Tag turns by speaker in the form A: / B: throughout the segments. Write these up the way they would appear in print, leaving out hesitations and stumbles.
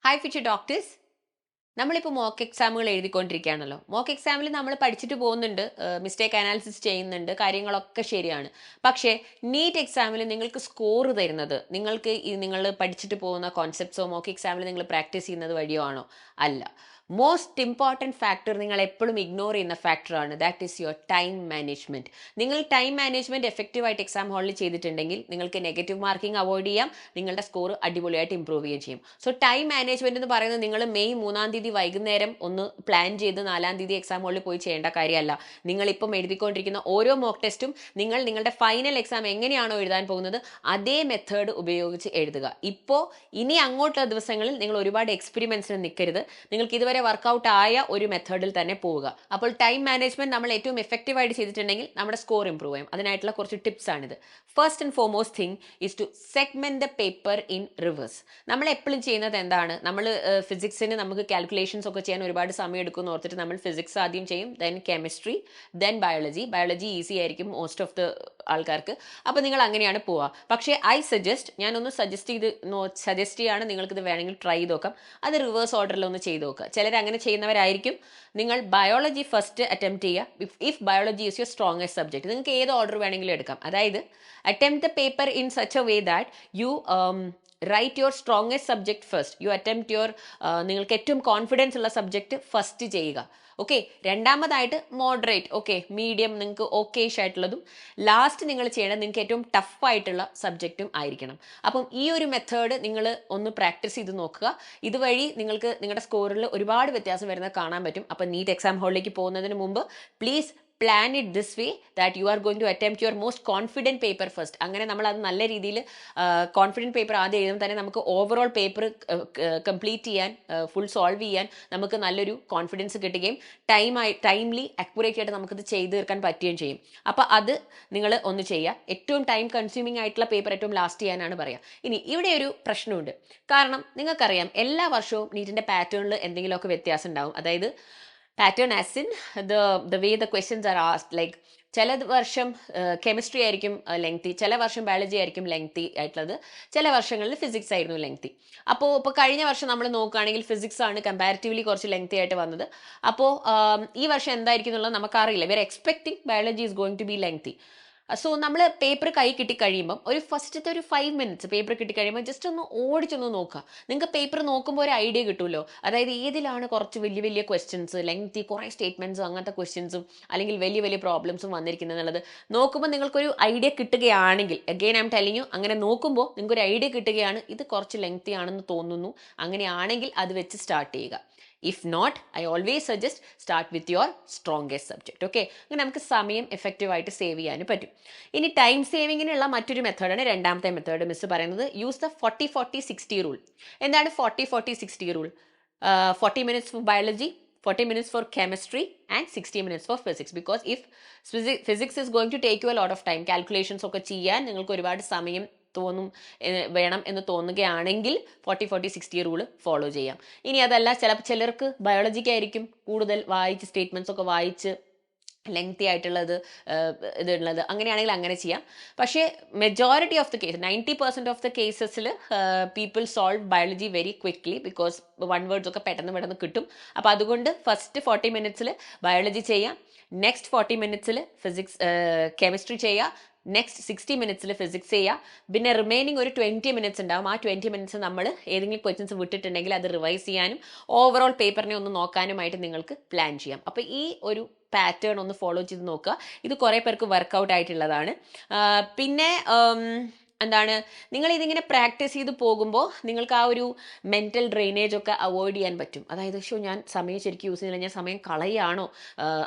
A: Hi future doctors. നമ്മളിപ്പോൾ mock എക്സാമുകൾ എഴുതിക്കൊണ്ടിരിക്കുകയാണല്ലോ. Mock എക്സാമിൽ നമ്മൾ പഠിച്ചിട്ട് പോകുന്നുണ്ട്, മിസ്റ്റേക്ക് അനാലിസിസ് ചെയ്യുന്നുണ്ട്, കാര്യങ്ങളൊക്കെ ശരിയാണ്. പക്ഷേ നീറ്റ് എക്സാമിൽ നിങ്ങൾക്ക് സ്കോർ തരുന്നത് നിങ്ങൾക്ക് നിങ്ങൾ പഠിച്ചിട്ട് പോകുന്ന കോൺസെപ്റ്റ്സോ മോക്ക് എക്സാമിൽ നിങ്ങൾ പ്രാക്ടീസ് ചെയ്യുന്നത് വഴിയോ ആണോ? അല്ല. മോസ്റ്റ് ഇമ്പോർട്ടൻറ്റ് ഫാക്ടർ നിങ്ങൾ എപ്പോഴും ഇഗ്നോർ ചെയ്യുന്ന ഫാക്ടറാണ്. That is your time management. നിങ്ങൾ ടൈം മാനേജ്മെൻറ്റ് എഫക്റ്റീവായിട്ട് എക്സാം ഹാളിൽ ചെയ്തിട്ടുണ്ടെങ്കിൽ നിങ്ങൾക്ക് നെഗറ്റീവ് മാർക്കിംഗ് അവോയ്ഡ് ചെയ്യാം, നിങ്ങളുടെ സ്കോർ അടിപൊളിയായിട്ട് ഇമ്പ്രൂവ് ചെയ്യുകയും ചെയ്യും. സോ ടൈം മാനേജ്മെൻറ്റ് എന്ന് പറയുന്നത് നിങ്ങൾ മെയ് 3-ാം തീയതി വൈകുന്നേരം ഒന്ന് പ്ലാൻ ചെയ്ത് 4-ാം തീയതി എക്സാം ഹാളിൽ പോയി ചെയ്യേണ്ട കാര്യമല്ല. നിങ്ങളിപ്പം എഴുതിക്കൊണ്ടിരിക്കുന്ന ഓരോ മോക്ക് ടെസ്റ്റും നിങ്ങളുടെ ഫൈനൽ എക്സാം എങ്ങനെയാണോ എഴുതാൻ പോകുന്നത് അതേ മെത്തേഡ് ഉപയോഗിച്ച് എഴുതുക. ഇനി അങ്ങോട്ടുള്ള ദിവസങ്ങളിൽ നിങ്ങൾ ഒരുപാട് എക്സ്പെരിമെൻറ്റ്സിന് നിൽക്കരുത്. നിങ്ങൾക്ക് ഇതുവരെ വർക്കൗട്ട് ആയ ഒരു മെത്തേഡിൽ തന്നെ പോവുക. അപ്പോൾ ടൈം മാനേജ്മെന്റ് നമ്മൾ ഏറ്റവും എഫക്റ്റീവായിട്ട് ചെയ്തിട്ടുണ്ടെങ്കിൽ നമ്മുടെ സ്കോർ ഇമ്പ്രൂവ് ചെയ്യും. അതിനായിട്ടുള്ള കുറച്ച് ടിപ്സ് ആണിത്. First and foremost thing is to segment the paper in reverse. നമ്മൾ എപ്പോഴും ചെയ്യുന്നത് എന്താണ്, നമ്മൾ ഫിസിക്സിന് നമുക്ക് കാൽക്കുലേഷൻസ് ഒക്കെ ചെയ്യാൻ ഒരുപാട് സമയം എടുക്കുമെന്ന് ഓർത്തിട്ട് നമ്മൾ ഫിസിക്സ് ആദ്യം ചെയ്യും, then chemistry, then biology easy ആയിരിക്കും മോസ്റ്റ് ഓഫ് ദ ആൾക്കാർക്ക്. അപ്പോൾ നിങ്ങൾ അങ്ങനെയാണ് പോവുക. പക്ഷേ ഞാനൊന്ന് സജസ്റ്റ് ചെയ്യാണ്, നിങ്ങൾക്കിത് വേണമെങ്കിൽ ട്രൈ ചെയ്ത് നോക്കാം. അത് റിവേഴ്സ് ഓർഡറിൽ ഒന്ന് ചെയ്ത് നോക്കുക. ചിലർ അങ്ങനെ ചെയ്യുന്നവരായിരിക്കും. നിങ്ങൾ ബയോളജി ഫസ്റ്റ് അറ്റംപ്റ്റ് ചെയ്യുക. If biology is your strongest subject, നിങ്ങൾക്ക് ഏത് ഓർഡർ വേണമെങ്കിലും എടുക്കാം. അതായത് attempt the paper in such a way that you write your strongest subject first. You attempt your നിങ്ങൾക്ക് ഏറ്റവും കോൺഫിഡൻസ് ഉള്ള സബ്ജക്റ്റ് ഫസ്റ്റ് ചെയ്യുക. ഓക്കെ. രണ്ടാമതായിട്ട് മോഡറേറ്റ്, ഓക്കെ, മീഡിയം, നിങ്ങൾക്ക് ഓക്കേഷ് ആയിട്ടുള്ളതും. ലാസ്റ്റ് നിങ്ങൾ ചെയ്യേണ്ടത് നിങ്ങൾക്ക് ഏറ്റവും ടഫായിട്ടുള്ള സബ്ജക്റ്റും ആയിരിക്കണം. അപ്പം ഈ ഒരു മെത്തേഡ് നിങ്ങൾ ഒന്ന് പ്രാക്ടീസ് ചെയ്ത് നോക്കുക. ഇതുവഴി നിങ്ങൾക്ക് നിങ്ങളുടെ സ്കോറിൽ ഒരുപാട് വ്യത്യാസം വരുന്നത് കാണാൻ പറ്റും. അപ്പം നീറ്റ് എക്സാം ഹാളിലേക്ക് പോകുന്നതിന് മുമ്പ് please plan it this way that you are going to attempt your most confident paper first. അങ്ങനെ നമ്മൾ അത് നല്ല രീതിയിൽ കോൺഫിഡൻറ്റ് പേപ്പർ ആദ്യം എഴുതുമ്പോൾ തന്നെ നമുക്ക് ഓവറോൾ പേപ്പർ കംപ്ലീറ്റ് ചെയ്യാൻ, ഫുൾ സോൾവ് ചെയ്യാൻ നമുക്ക് നല്ലൊരു കോൺഫിഡൻസ് കിട്ടുകയും ടൈംലി അക്യുറേറ്റ് ആയിട്ട് നമുക്കത് ചെയ്ത് തീർക്കാൻ പറ്റുകയും ചെയ്യും. അപ്പോൾ അത് നിങ്ങൾ ഒന്ന് ചെയ്യുക. ഏറ്റവും ടൈം കൺസ്യൂമിംഗ് ആയിട്ടുള്ള പേപ്പർ ഏറ്റവും ലാസ്റ്റ് ചെയ്യാനാണ് പറയുക. ഇനി ഇവിടെ ഒരു പ്രശ്നമുണ്ട്. കാരണം നിങ്ങൾക്കറിയാം എല്ലാ വർഷവും നീറ്റിൻ്റെ പാറ്റേണിൽ എന്തെങ്കിലുമൊക്കെ വ്യത്യാസം ഉണ്ടാവും. അതായത് pattern as in the way the questions are asked. Like ചില വർഷം കെമിസ്ട്രി ആയിരിക്കും ലെങ്തി, ചില വർഷം ബയോളജി ആയിരിക്കും ലെങ്തി ആയിട്ടുള്ളത്, ചില വർഷങ്ങളിൽ ഫിസിക്സ് ആയിരുന്നു ലെങ്തി. ഇപ്പോൾ കഴിഞ്ഞ വർഷം നമ്മൾ നോക്കുകയാണെങ്കിൽ ഫിസിക്സ് ആണ് കമ്പാരിറ്റീവ്ലി കുറച്ച് ലെങ്തി ആയിട്ട് വന്നത്. അപ്പോൾ ഈ വർഷം എന്തായിരിക്കും എന്നുള്ളത് നമുക്കറിയില്ല. We are expecting biology is going to be lengthy. So നമ്മൾ പേപ്പർ കൈ കിട്ടിക്കഴിയുമ്പം ഒരു ഫസ്റ്റത്തെ ഒരു 5 മിനിറ്റ്സ് പേപ്പർ കിട്ടിക്കഴിയുമ്പോൾ ജസ്റ്റ് ഒന്ന് ഓടിച്ചൊന്ന് നോക്കുക. നിങ്ങൾക്ക് പേപ്പർ നോക്കുമ്പോൾ ഒരു ഐഡിയ കിട്ടുമല്ലോ. അതായത് ഏതിലാണ് കുറച്ച് വലിയ വലിയ ക്വസ്റ്റ്യൻസ്, ലെങ്തി കുറേ സ്റ്റേറ്റ്മെൻറ്റ്സും അങ്ങനത്തെ ക്വസ്റ്റ്യൻസും അല്ലെങ്കിൽ വലിയ വലിയ പ്രോബ്ലംസും വന്നിരിക്കുന്നത് എന്നുള്ളത് നോക്കുമ്പോൾ നിങ്ങൾക്കൊരു ഐഡിയ കിട്ടുകയാണെങ്കിൽ, again I M telling you, അങ്ങനെ നോക്കുമ്പോൾ നിങ്ങൾക്കൊരു ഐഡിയ കിട്ടുകയാണ് ഇത് കുറച്ച് ലെങ്തി ആണെന്ന് തോന്നുന്നു, അങ്ങനെയാണെങ്കിൽ അത് വെച്ച് സ്റ്റാർട്ട് ചെയ്യുക. If not, I always suggest start with your strongest subject. Okay, അങ്ങനെ നമുക്ക് സമയം എഫക്റ്റീവായിട്ട് സേവ് ചെയ്യാനും പറ്റും. ഇനി ടൈം സേവിങ്ങിനുള്ള മറ്റൊരു മെത്തേഡാണ് രണ്ടാമത്തെ മെത്തേഡ്. മിസ് പറയുന്നത് യൂസ് ദ 40-40-60 റൂൾ. എന്താണ് 40-40-60 rule? 40 minutes for biology, 40 minutes for chemistry and 60 minutes for physics. Because if physics is going to take you a lot of time, calculations ഒക്കെ ചെയ്യാൻ നിങ്ങൾക്ക് ഒരുപാട് സമയം വേണം എന്ന് തോന്നുകയാണെങ്കിൽ 40-40-60 റൂള് ഫോളോ ചെയ്യാം. ഇനി അതല്ല, ചിലർക്ക് ബയോളജിക്കായിരിക്കും കൂടുതൽ വായിച്ച് സ്റ്റേറ്റ്മെൻറ്റ്സ് ഒക്കെ വായിച്ച് ലെങ്തി ആയിട്ടുള്ളത് ഇതുള്ളത്, അങ്ങനെയാണെങ്കിൽ അങ്ങനെ ചെയ്യാം. പക്ഷേ majority of the case 90% of the കേസസിൽ people solve biology very quickly because one words ഒക്കെ പെട്ടെന്ന് കിട്ടും. അപ്പോൾ അതുകൊണ്ട് ഫസ്റ്റ് 40 മിനിറ്റ്സിൽ ബയോളജി ചെയ്യാം, നെക്സ്റ്റ് 40 മിനിറ്റ്സിൽ കെമിസ്ട്രി ചെയ്യുക, നെക്സ്റ്റ് 60 മിനിറ്റ്സിൽ ഫിസിക്സ് ചെയ്യുക. പിന്നെ റിമൈനിങ് ഒരു 20 മിനിറ്റ്സ് ഉണ്ടാവും. ആ 20 മിനിറ്റ്സ് നമ്മൾ ഏതെങ്കിലും ക്വസ്റ്റ്യൻസ് വിട്ടിട്ടുണ്ടെങ്കിൽ അത് റിവൈസ് ചെയ്യാനും ഓവറോൾ പേപ്പറിനെ ഒന്ന് നോക്കാനുമായിട്ട് നിങ്ങൾക്ക് പ്ലാൻ ചെയ്യാം. അപ്പോൾ ഈ ഒരു പാറ്റേൺ ഒന്ന് ഫോളോ ചെയ്ത് നോക്കുക. ഇത് കുറേ പേർക്ക് വർക്കൗട്ട് ആയിട്ടുള്ളതാണ്. പിന്നെ എന്താണ്, നിങ്ങൾ ഇതിങ്ങനെ പ്രാക്ടീസ് ചെയ്ത് പോകുമ്പോൾ നിങ്ങൾക്ക് ആ ഒരു മെൻറ്റൽ ഡ്രെയിനേജ് ഒക്കെ അവോയ്ഡ് ചെയ്യാൻ പറ്റും. അതായത് ഞാൻ സമയം ശരിക്കും യൂസ് ചെയ്യുന്നില്ല, ഞാൻ സമയം കളയാണോ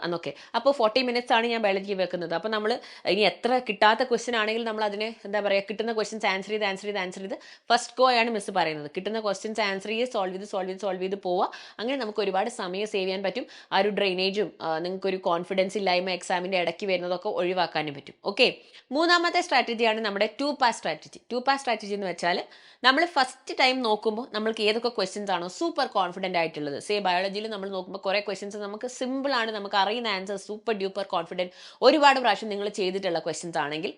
A: എന്നൊക്കെ. അപ്പോൾ 40 മിനിറ്റ്സ് ആണ് ഞാൻ ബയോളജി വെക്കുന്നത്. അപ്പോൾ നമ്മൾ ഇനി എത്ര കിട്ടാത്ത ക്വസ്റ്റ്യൻ ആണെങ്കിൽ നമ്മൾ അതിനെ എന്താ പറയുക, കിട്ടുന്ന ക്വസ്റ്റ്യൻസ് ആൻസർ ചെയ്ത് ഫസ്റ്റ് ഗോ ആണ് മിസ് പറയുന്നത്. കിട്ടുന്ന ക്വസ്റ്റ്യൻസ് ആൻസർ ചെയ്ത് സോൾവ് ചെയ്ത് പോവുക. അങ്ങനെ നമുക്ക് ഒരുപാട് സമയം സേവ് ചെയ്യാൻ പറ്റും. ആ ഒരു ഡ്രെയിനേജും നിങ്ങൾക്കൊരു കോൺഫിഡൻസ് ഇല്ലായ്മ എക്സാമിൻ്റെ ഇടയ്ക്ക് വരുന്നതൊക്കെ ഒഴിവാക്കാനും പറ്റും. ഓക്കെ, മൂന്നാമത്തെ സ്ട്രാറ്റജിയാണ് നമ്മുടെ 2-pass സ്ട്രാറ്റജി. 2-pass സ്ട്രാറ്റജി എന്ന് വെച്ചാൽ നമ്മൾ ഫസ്റ്റ് ടൈം നോക്കുമ്പോൾ നമ്മൾക്ക് ഏതൊക്കെ ക്വസ്റ്റ്യൻസ് ആണോ സൂപ്പർ കോൺഫിഡൻ്റ് ആയിട്ടുള്ളത്, ബയോളജിയിൽ നമ്മൾ നോക്കുമ്പോൾ കുറേ ക്വസ്റ്റ്യൻസ് നമുക്ക് സിമ്പിളാണ്, നമുക്ക് അറിയുന്ന ആൻസർ സൂപ്പർ ഡ്യൂപ്പർ കോൺഫിഡൻറ്റ്, ഒരുപാട് പ്രാവശ്യം നിങ്ങൾ ചെയ്തിട്ടുള്ള ക്വസ്റ്റ്യൻസ് ആണെങ്കിൽ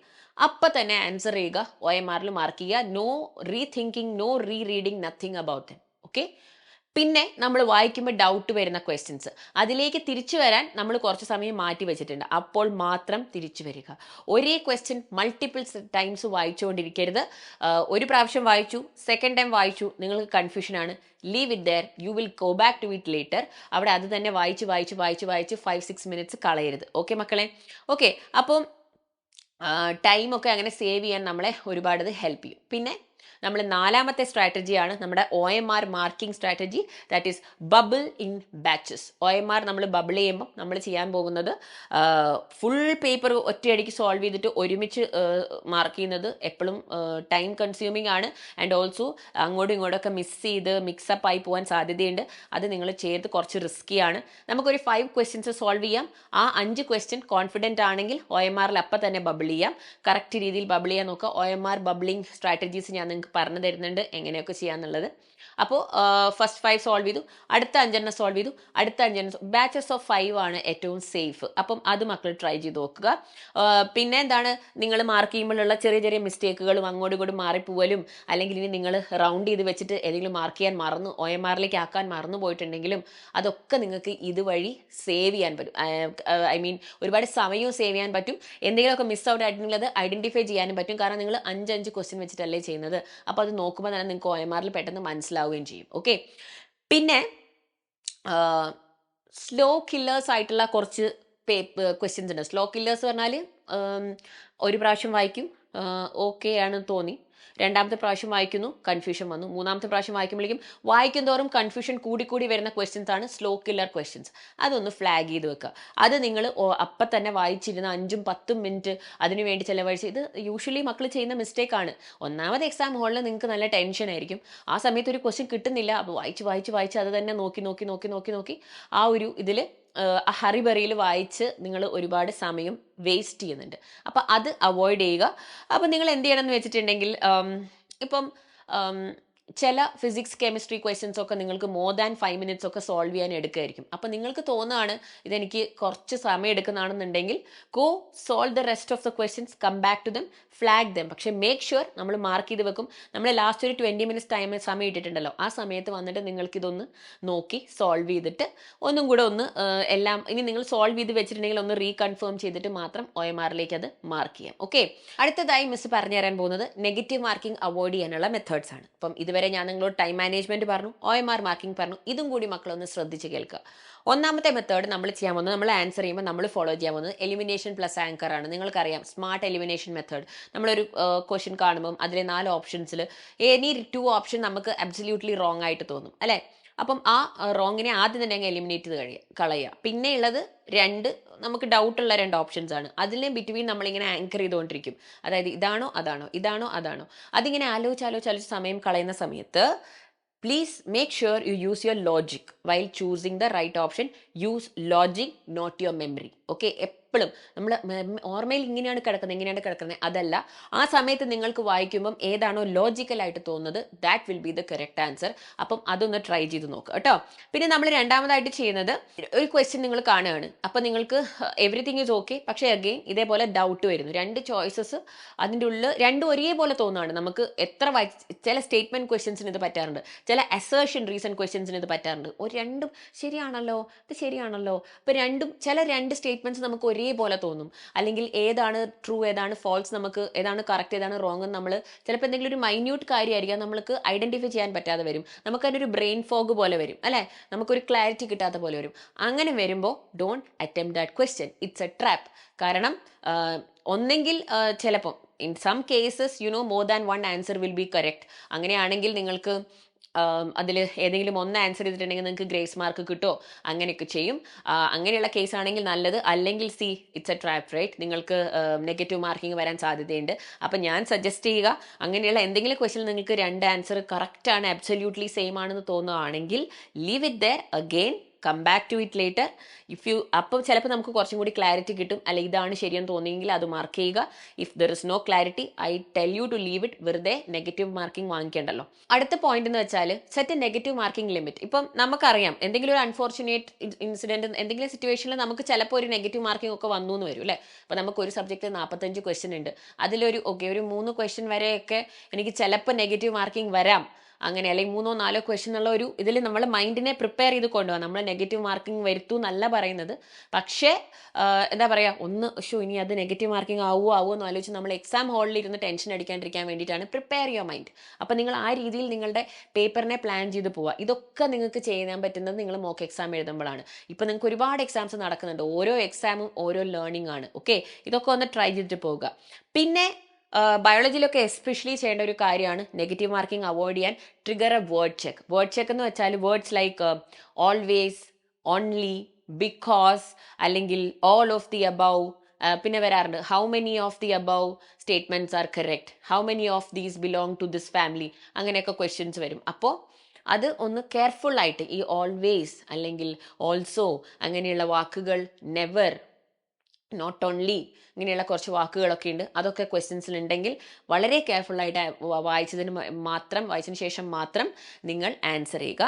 A: അപ്പം തന്നെ ആൻസർ ചെയ്യുക, OMR മാർക്ക് ചെയ്യുക. No rethinking, no rereading, nothing about them. Okay. പിന്നെ നമ്മൾ വായിക്കുമ്പോൾ ഡൗട്ട് വരുന്ന ക്വസ്റ്റ്യൻസ് അതിലേക്ക് തിരിച്ചു വരാൻ നമ്മൾ കുറച്ച് സമയം മാറ്റി വെച്ചിട്ടുണ്ട്. അപ്പോൾ മാത്രം തിരിച്ചു വരിക. ഒരേ ക്വസ്റ്റ്യൻ മൾട്ടിപ്പിൾ ടൈംസ് വായിച്ചുകൊണ്ടിരിക്കരുത്. ഒരു പ്രാവശ്യം വായിച്ചു, സെക്കൻഡ് ടൈം വായിച്ചു, നിങ്ങൾക്ക് കൺഫ്യൂഷനാണ്, leave it there, you will go back to it later. അവിടെ അത് തന്നെ വായിച്ച് 5-6 മിനിറ്റ്സ് കളയരുത്. ഓക്കെ മക്കളെ? ഓക്കെ. അപ്പം ടൈമൊക്കെ അങ്ങനെ സേവ് ചെയ്യാൻ നമ്മളെ ഒരുപാട് ഹെൽപ്പ് ചെയ്യും. പിന്നെ നമ്മൾ നാലാമത്തെ സ്ട്രാറ്റജിയാണ് നമ്മുടെ OMR marking strategy. That is bubble in batches. OMR നമ്മൾ ബബിൾ ചെയ്യുമ്പോൾ നമ്മൾ ചെയ്യാൻ പോകുന്നത് ഫുൾ പേപ്പർ ഒറ്റയടിക്ക് സോൾവ് ചെയ്തിട്ട് ഒരുമിച്ച് മാർക്ക് ചെയ്യുന്നത് എപ്പോഴും ടൈം കൺസ്യൂമിങ് ആണ്. ആൻഡ് ഓൾസോ അങ്ങോട്ടും ഇങ്ങോട്ടൊക്കെ മിസ് ചെയ്ത് മിക്സപ്പ് ആയി പോകാൻ സാധ്യതയുണ്ട്. അത് നിങ്ങൾ ചെയ്ത് കുറച്ച് റിസ്ക്കിയാണ്. നമുക്കൊരു 5 ക്വസ്റ്റ്യൻസ് സോൾവ് ചെയ്യാം. ആ 5 ക്വസ്റ്റ്യൻ കോൺഫിഡൻറ്റ് ആണെങ്കിൽ OMRൽ അപ്പം തന്നെ ബബിൾ ചെയ്യാം. കറക്റ്റ് രീതിയിൽ ബബിൾ ചെയ്യാൻ നോക്കുക. OMR ബബിളിംഗ് സ്ട്രാറ്റജീസ് ഞാൻ നിങ്ങൾക്ക് പറഞ്ഞു തരുന്നുണ്ട് എങ്ങനെയൊക്കെ ചെയ്യാന്നുള്ളത്. അപ്പോൾ ഫസ്റ്റ് 5 സോൾവ് ചെയ്തു, അടുത്ത 5 സോൾവ് ചെയ്തു, അടുത്ത 5 ബാച്ചസ് ഓഫ് 5 ആണ് ഏറ്റവും സേഫ്. അപ്പം അത് മക്കൾ ട്രൈ ചെയ്ത് നോക്കുക. പിന്നെ എന്താണ്, നിങ്ങൾ മാർക്ക് ചെയ്യുമ്പോഴുള്ള ചെറിയ ചെറിയ മിസ്റ്റേക്കുകളും അങ്ങോട്ടും ഇങ്ങോട്ടും മാറിപ്പോവലും, അല്ലെങ്കിൽ ഇനി നിങ്ങൾ റൗണ്ട് ചെയ്ത് വെച്ചിട്ട് ഏതെങ്കിലും മാർക്ക് ചെയ്യാൻ മറന്നു OMRലേക്ക് ആക്കാൻ മറന്നു പോയിട്ടുണ്ടെങ്കിലും അതൊക്കെ നിങ്ങൾക്ക് ഇതുവഴി സേവ് ചെയ്യാൻ പറ്റും. ഐ മീൻ ഒരുപാട് സമയവും സേവ് ചെയ്യാൻ പറ്റും. എന്തെങ്കിലുമൊക്കെ മിസ് ഔട്ട് ആയിട്ടുണ്ടെങ്കിൽ അത് ഐഡന്റിഫൈ ചെയ്യാനും പറ്റും. കാരണം നിങ്ങൾ 5 ക്വസ്റ്റ്യൻ വെച്ചിട്ടല്ലേ ചെയ്യുന്നത്. അപ്പോൾ അത് നോക്കുമ്പോൾ തന്നെ നിങ്ങൾക്ക് OMRൽ പെട്ടെന്ന് മനസ്സിലാവുകയും ചെയ്യും. ഓക്കെ. പിന്നെ സ്ലോ കില്ലേഴ്സ് ആയിട്ടുള്ള കുറച്ച് ക്വസ്റ്റ്യൻസ് ഉണ്ട്. സ്ലോ കില്ലേഴ്സ് പറഞ്ഞാൽ ഒരു പ്രാവശ്യം വായിക്കും, ഓക്കെ ആണ് തോന്നി, രണ്ടാമത്തെ പ്രാവശ്യം വായിക്കുന്നു, കൺഫ്യൂഷൻ വന്നു, മൂന്നാമത്തെ പ്രാവശ്യം വായിക്കുമ്പോഴേക്കും വായിക്കും തോറും കൺഫ്യൂഷൻ കൂടി വരുന്ന ക്വസ്റ്റ്യൻസ് ആണ് സ്ലോ കില്ലർ ക്വസ്റ്റ്യൻസ്. അതൊന്ന് ഫ്ലാഗ് ചെയ്ത് വെക്കുക. അത് നിങ്ങൾ അപ്പം തന്നെ വായിച്ചിരുന്ന 5-10 മിനിറ്റ് അതിനു വേണ്ടി ചിലവഴിച്ച്, ഇത് യൂഷ്വലി മക്കൾ ചെയ്യുന്ന മിസ്റ്റേക്ക് ആണ്. ഒന്നാമത് എക്സാം ഹാളിൽ നിങ്ങൾക്ക് നല്ല ടെൻഷൻ ആയിരിക്കും. ആ സമയത്ത് ഒരു ക്വസ്റ്റ്യൻ കിട്ടുന്നില്ല, അപ്പോൾ വായിച്ച് അത് തന്നെ നോക്കി ആ ഒരു ഇതിൽ ഹറിബറിയിൽ വായിച്ച് നിങ്ങൾ ഒരുപാട് സമയം വേസ്റ്റ് ചെയ്യുന്നുണ്ട്. അപ്പം അത് അവോയ്ഡ് ചെയ്യുക. അപ്പം നിങ്ങൾ എന്ത് ചെയ്യണം എന്ന് വെച്ചിട്ടുണ്ടെങ്കിൽ, ഇപ്പം ചില ഫിസിക്സ് കെമിസ്ട്രി ക്വസ്റ്റ്യൻസ് ഒക്കെ നിങ്ങൾക്ക് മോർ ദാൻ 5 മിനിറ്റ്സ് ഒക്കെ സോൾവ് ചെയ്യാൻ എടുക്കുമായിരിക്കും. അപ്പം നിങ്ങൾക്ക് തോന്നുകയാണ് ഇതെനിക്ക് കുറച്ച് സമയം എടുക്കുന്നതാണെന്നുണ്ടെങ്കിൽ, go solve the rest of the questions, come back to them, flag them. പക്ഷേ മേക്ക് ഷുവർ നമ്മൾ മാർക്ക് ചെയ്ത് വെക്കും. നമ്മൾ ലാസ്റ്റ് ഒരു 20 മിനിറ്റ്സ് സമയം ഇട്ടിട്ടുണ്ടല്ലോ, ആ സമയത്ത് വന്നിട്ട് നിങ്ങൾക്കിതൊന്ന് നോക്കി സോൾവ് ചെയ്തിട്ട് ഒന്നും കൂടെ ഒന്ന് എല്ലാം ഇനി നിങ്ങൾ സോൾവ് ചെയ്ത് വെച്ചിട്ടുണ്ടെങ്കിൽ ഒന്ന് റീകൺഫേം ചെയ്തിട്ട് മാത്രം OMRലേക്ക് അത് മാർക്ക് ചെയ്യാം. ഓക്കെ. അടുത്തതായി മിസ് പറഞ്ഞു തരാൻ പോകുന്നത് നെഗറ്റീവ് മാർക്കിംഗ് അവോയ്ഡ് ചെയ്യാനുള്ള മെത്തേഡ്സ് ആണ്. അപ്പം ഇതുവരെ ഞാൻ നിങ്ങളോട് ടൈം മാനേജ്മെന്റ് പറഞ്ഞു, OMR മാർക്കിംഗ് പറഞ്ഞു. ഇതും കൂടി മക്കളൊന്ന് ശ്രദ്ധിച്ച് കേൾക്കുക. ഒന്നാമത്തെ മെത്തേഡ് നമ്മൾ ചെയ്യാൻ പോകുന്നത്, നമ്മൾ ആൻസർ ചെയ്യുമ്പോൾ നമ്മൾ ഫോളോ ചെയ്യാൻ പോകുന്നത് എലിമിനേഷൻ പ്ലസ് ആങ്കർ ആണ്. നിങ്ങൾക്കറിയാം സ്മാർട്ട് എലിമിനേഷൻ മെത്തേഡ്. നമ്മളൊരു ക്വസ്റ്റ്യൻ കാണുമ്പം അതിലെ 4 ഓപ്ഷൻസിൽ എനി 2 ഓപ്ഷൻ നമുക്ക് അബ്സല്യൂട്ട്ലി റോങ് ആയിട്ട് തോന്നും അല്ലേ. അപ്പം ആ റോങ്ങിനെ ആദ്യം തന്നെ അങ്ങ് എലിമിനേറ്റ് ചെയ്ത് കളയുക. പിന്നെ ഉള്ളത് 2 നമുക്ക് ഡൗട്ടുള്ള 2 ഓപ്ഷൻസ് ആണ്. അതിനെ ബിറ്റ്വീൻ നമ്മളിങ്ങനെ ആങ്കർ ചെയ്തുകൊണ്ടിരിക്കും. അതായത് ഇതാണോ അതാണോ അതിങ്ങനെ ആലോചിച്ച് സമയം കളയുന്ന സമയത്ത് please make sure you use your logic while choosing the right option. Use logic, not your memory. Okay. എപ്പോഴും നമ്മൾ ഓർമ്മയിൽ എങ്ങനെയാണ് കിടക്കുന്നത് അതല്ല. ആ സമയത്ത് നിങ്ങൾക്ക് വായിക്കുമ്പം ഏതാണോ ലോജിക്കലായിട്ട് തോന്നുന്നത്, that will be the correct answer. അപ്പം അതൊന്ന് ട്രൈ ചെയ്ത് നോക്കുക കേട്ടോ. പിന്നെ നമ്മൾ രണ്ടാമതായിട്ട് ചെയ്യുന്നത്, ഒരു ക്വസ്റ്റ്യൻ നിങ്ങൾ കാണുകയാണ്, അപ്പം നിങ്ങൾക്ക് എവറിത്തിങ് ഈസ് ഓക്കെ, പക്ഷേ അഗെയിൻ ഇതേപോലെ ഡൗട്ട് വരുന്നു. 2 ചോയ്സസ് അതിൻ്റെ ഉള്ളിൽ 2 ഒരേപോലെ തോന്നുകയാണ്. നമുക്ക് എത്ര ചില സ്റ്റേറ്റ്മെന്റ് ക്വസ്റ്റ്യൻസിന് ഇത് പറ്റാറുണ്ട്, ചില അസേർഷൻ റീസൺ ക്വസ്റ്റ്യൻസിന് ഇത് പറ്റാറുണ്ട്. രണ്ടും ശരിയാണല്ലോ, ഇത് ശരിയാണല്ലോ. ഇപ്പം ചില 2 സ്റ്റേറ്റ്മെന്റ്സ് നമുക്ക് ഒരേപോലെ തോന്നും. അല്ലെങ്കിൽ ഏതാണ് ട്രൂ ഏതാണ് ഫോൾസ്, നമുക്ക് ഏതാണ് കറക്റ്റ് ഏതാണ് റോങ് എന്ന് നമ്മൾ ചിലപ്പോൾ എന്തെങ്കിലും ഒരു മൈന്യൂട്ട് കാര്യമായിരിക്കാം നമ്മൾക്ക് ഐഡന്റിഫൈ ചെയ്യാൻ പറ്റാതെ വരും. നമുക്ക് അതിനൊരു ബ്രെയിൻ ഫോഗ് പോലെ വരും അല്ലേ, നമുക്കൊരു ക്ലാരിറ്റി കിട്ടാത്ത പോലെ വരും. അങ്ങനെ വരുമ്പോൾ don't attempt that question, it's a trap. കാരണം ഒന്നെങ്കിൽ ചിലപ്പോൾ in some cases more than 1 answer will be correct. അങ്ങനെയാണെങ്കിൽ നിങ്ങൾക്ക് അതിൽ ഏതെങ്കിലും ഒന്ന് ആൻസർ ചെയ്തിട്ടുണ്ടെങ്കിൽ നിങ്ങൾക്ക് ഗ്രേസ് മാർക്ക് കിട്ടുമോ, അങ്ങനെയൊക്കെ ചെയ്യും. അങ്ങനെയുള്ള കേസ് ആണെങ്കിൽ നല്ലത്. അല്ലെങ്കിൽ ഇറ്റ്സ് എ ട്രാപ്പ്, റൈറ്റ്, നിങ്ങൾക്ക് നെഗറ്റീവ് മാർക്കിംഗ് വരാൻ സാധ്യതയുണ്ട്. അപ്പം ഞാൻ സജസ്റ്റ് ചെയ്യുക, അങ്ങനെയുള്ള എന്തെങ്കിലും ക്വസ്റ്റ്യൻ നിങ്ങൾക്ക് 2 ആൻസർ കറക്റ്റ് ആണ്, അബ്സല്യൂട്ട്ലി സെയിം ആണെന്ന് തോന്നുകയാണെങ്കിൽ leave it there, again come back to it later. അപ്പം ചിലപ്പോൾ നമുക്ക് കുറച്ചും കൂടി ക്ലാരിറ്റി കിട്ടും. അല്ല ഇതാണ് ശരിയെന്ന് തോന്നിയെങ്കിൽ അത് മാർക്ക് ചെയ്യുക. If there is no clarity, I tell you to leave it. വെറുതെ നെഗറ്റീവ് മാർക്കിംഗ് വാങ്ങിക്കേണ്ടല്ലോ. അടുത്ത പോയിന്റ് എന്ന് വെച്ചാൽ സെറ്റ് നെഗറ്റീവ് മാർക്കിംഗ് ലിമിറ്റ്. ഇപ്പം നമുക്കറിയാം എന്തെങ്കിലും ഒരു അൺഫോർച്ചുനേറ്റ് ഇൻസിഡന്റ്, എന്തെങ്കിലും സിറ്റുവേഷനിൽ നമുക്ക് ചിലപ്പോൾ ഒരു നെഗറ്റീവ് മാർക്കിംഗ് ഒക്കെ വന്നു എന്ന് വരും അല്ലേ. അപ്പം നമുക്ക് ഒരു സബ്ജക്റ്റ് 45 ക്വസ്റ്റ്യൻ ഉണ്ട്, അതിലൊരു ഒരു 3 ക്വസ്റ്റ്യൻ വരെയൊക്കെ എനിക്ക് ചിലപ്പോൾ നെഗറ്റീവ് മാർക്കിംഗ് വരാം. അങ്ങനെ, അല്ലെങ്കിൽ 3-4 ക്വസ്റ്റ്യൻ എന്നുള്ള ഒരു ഇതിൽ നമ്മൾ മൈൻഡിനെ പ്രിപ്പയർ ചെയ്ത് കൊണ്ടുപോകാം. നമ്മൾ നെഗറ്റീവ് മാർക്കിംഗ് വരുത്തൂ എന്നല്ല പറയുന്നത്. പക്ഷേ എന്താ പറയുക, ഇനി അത് നെഗറ്റീവ് മാർക്കിംഗ് ആവുമോ എന്ന് ആലോചിച്ച് നമ്മൾ എക്സാം ഹാളിൽ ഇരുന്ന് ടെൻഷൻ അടിക്കാണ്ടിരിക്കാൻ വേണ്ടിയിട്ടാണ് പ്രിപ്പയർ യുവർ മൈൻഡ്. അപ്പോൾ നിങ്ങൾ ആ രീതിയിൽ നിങ്ങളുടെ പേപ്പറിനെ പ്ലാൻ ചെയ്ത് പോവുക. ഇതൊക്കെ നിങ്ങൾക്ക് ചെയ്യാൻ പറ്റുന്നത് നിങ്ങൾ മോക്ക് എക്സാം എഴുതുമ്പോഴാണ്. ഇപ്പം നിങ്ങൾക്ക് ഒരുപാട് എക്സാംസ് നടക്കുന്നുണ്ട്. ഓരോ എക്സാമും ഓരോ ലേണിംഗ് ആണ്. ഓക്കെ, ഇതൊക്കെ ഒന്ന് ട്രൈ ചെയ്തിട്ട് പോവുക. പിന്നെ ബയോളജിയിലൊക്കെ എസ്പെഷ്യലി ചെയ്യേണ്ട ഒരു കാര്യമാണ് നെഗറ്റീവ് മാർക്കിംഗ് അവോയ്ഡ് ചെയ്യാൻ trigger a word check. Word check എന്ന് വെച്ചാൽ words like always, only, because, അല്ലെങ്കിൽ ഓൾ ഓഫ് ദി അബവ്. പിന്നെ വരാറുണ്ട് how many of the above statements are correct, how many of these belong to this family, അങ്ങനെയൊക്കെ questions വരും. അപ്പോൾ അത് ഒന്ന് കെയർഫുൾ ആയിട്ട് ഈ ഓൾവേസ് അല്ലെങ്കിൽ ഓൾസോ അങ്ങനെയുള്ള വാക്കുകൾ, നെവർ, നോട്ട് ഓൺലി, ഇങ്ങനെയുള്ള കുറച്ച് വാക്കുകളൊക്കെ ഉണ്ട്. അതൊക്കെ ക്വസ്റ്റ്യൻസിൽ ഉണ്ടെങ്കിൽ വളരെ കെയർഫുള്ളായിട്ട് വായിച്ചതിന് ശേഷം മാത്രം നിങ്ങൾ ആൻസർ ചെയ്യുക.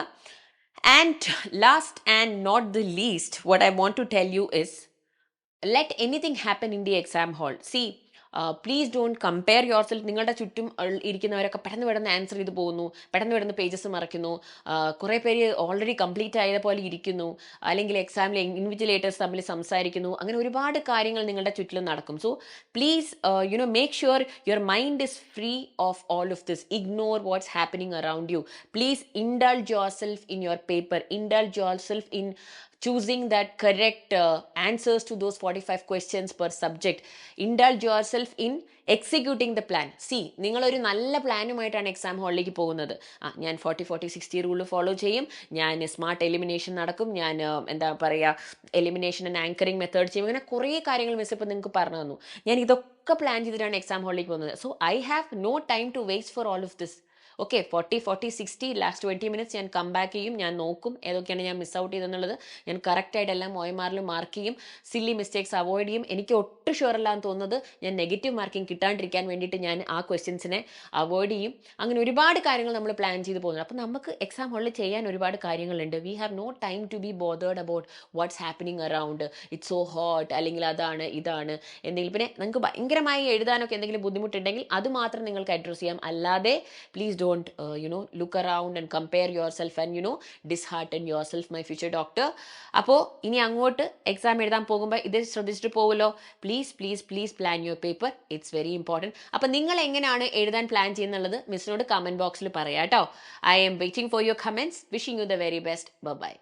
A: And last and not the least, what I want to tell you is, let anything happen in the exam hall. See, please don't compare your self. നിങ്ങളുടെ ചുറ്റും ഇരിക്കുന്നവരൊക്കെ പെട്ടെന്ന് ആൻസർ ചെയ്ത് പോകുന്നു, പെട്ടെന്ന് പേജസ് മറയ്ക്കുന്നു, കുറേ പേര് ഓൾറെഡി കംപ്ലീറ്റ് ആയതുപോലെ പോലെ ഇരിക്കുന്നു, അല്ലെങ്കിൽ എക്സാമിൽ ഇൻവിജിലേറ്റേഴ്സ് തമ്മിൽ സംസാരിക്കുന്നു. അങ്ങനെ ഒരുപാട് കാര്യങ്ങൾ നിങ്ങളുടെ ചുറ്റിലും നടക്കും. So please make sure your mind is free of all of this. Ignore what's happening around you. Please indulge your self in your paper, indulge your self in choosing that correct answers to those 45 questions per subject. Indulge yourself in executing the plan. C, നിങ്ങളൊരു നല്ല പ്ലാനുമായിട്ടാണ് exam ഹാളിലേക്ക് പോകുന്നത്. ഞാൻ 40-40-60 rule follow ചെയ്യും, ഞാൻ smart elimination നടക്കും, ഞാൻ എന്താ പറയുക, എലിമിനേഷൻ ആൻഡ് ആങ്കറിങ് മെത്തേഡ് ചെയ്യും, അങ്ങനെ കുറേ കാര്യങ്ങൾ മിസ് ഇപ്പം നിങ്ങൾക്ക് പറഞ്ഞു തന്നു. ഞാൻ ഇതൊക്കെ പ്ലാൻ ചെയ്തിട്ടാണ് എക്സാം ഹാളിലേക്ക് പോകുന്നത്. So I have no time to waste for all of this. Okay, 40-40-60 last 20 minutes ഞാൻ കം ബാക്ക് ചെയ്യും, ഞാൻ നോക്കും ഏതൊക്കെയാണ് ഞാൻ മിസ് ഔട്ട് ചെയ്തെന്നുള്ളത്. ഞാൻ കറക്റ്റായിട്ട് എല്ലാം OMR മാർക്ക് ചെയ്യും, സില്ലി മിസ്റ്റേക്സ് അവോയ്ഡ് ചെയ്യും. എനിക്ക് ഒട്ടും ഷുവർ അല്ലാന്ന് തോന്നുന്നത് ഞാൻ നെഗറ്റീവ് മാർക്കിംഗ് കിട്ടാണ്ടിരിക്കാൻ വേണ്ടിയിട്ട് ഞാൻ ആ ക്വസ്റ്റ്യൻസിനെ അവോയ്ഡ് ചെയ്യും. അങ്ങനെ ഒരുപാട് കാര്യങ്ങൾ നമ്മൾ പ്ലാൻ ചെയ്ത് പോകുന്നത്. അപ്പം നമുക്ക് എക്സാം ഹാളിൽ ചെയ്യാൻ ഒരുപാട് കാര്യങ്ങളുണ്ട്. We have no time to be bothered about what's happening around, it's so hot, അല്ലെങ്കിൽ അതാണ് ഇതാണ് എന്തെങ്കിലും. പിന്നെ നിങ്ങൾക്ക് ഭയങ്കരമായി എഴുതാനൊക്കെ എന്തെങ്കിലും ബുദ്ധിമുട്ടുണ്ടെങ്കിൽ അത് മാത്രം നിങ്ങൾക്ക് അഡ്രസ് ചെയ്യാം. അല്ലാതെ please don't look around and compare yourself and dishearten yourself, my future doctor. അപ്പോൾ ഇനി അങ്ങോട്ട് എക്സാം എഴുതാൻ പോകുമ്പോൾ ഇത് ശ്രദ്ധിച്ചിട്ട് പോകുമല്ലോ. Please plan your paper, it's very important. അപ്പം നിങ്ങൾ എങ്ങനെയാണ് എഴുതാൻ പ്ലാൻ ചെയ്യുന്നുള്ളത് മിസ്സിനോട് കമൻറ്റ് ബോക്സിൽ പറയാം കേട്ടോ. I'm waiting for your comments. Wishing you the very best. By.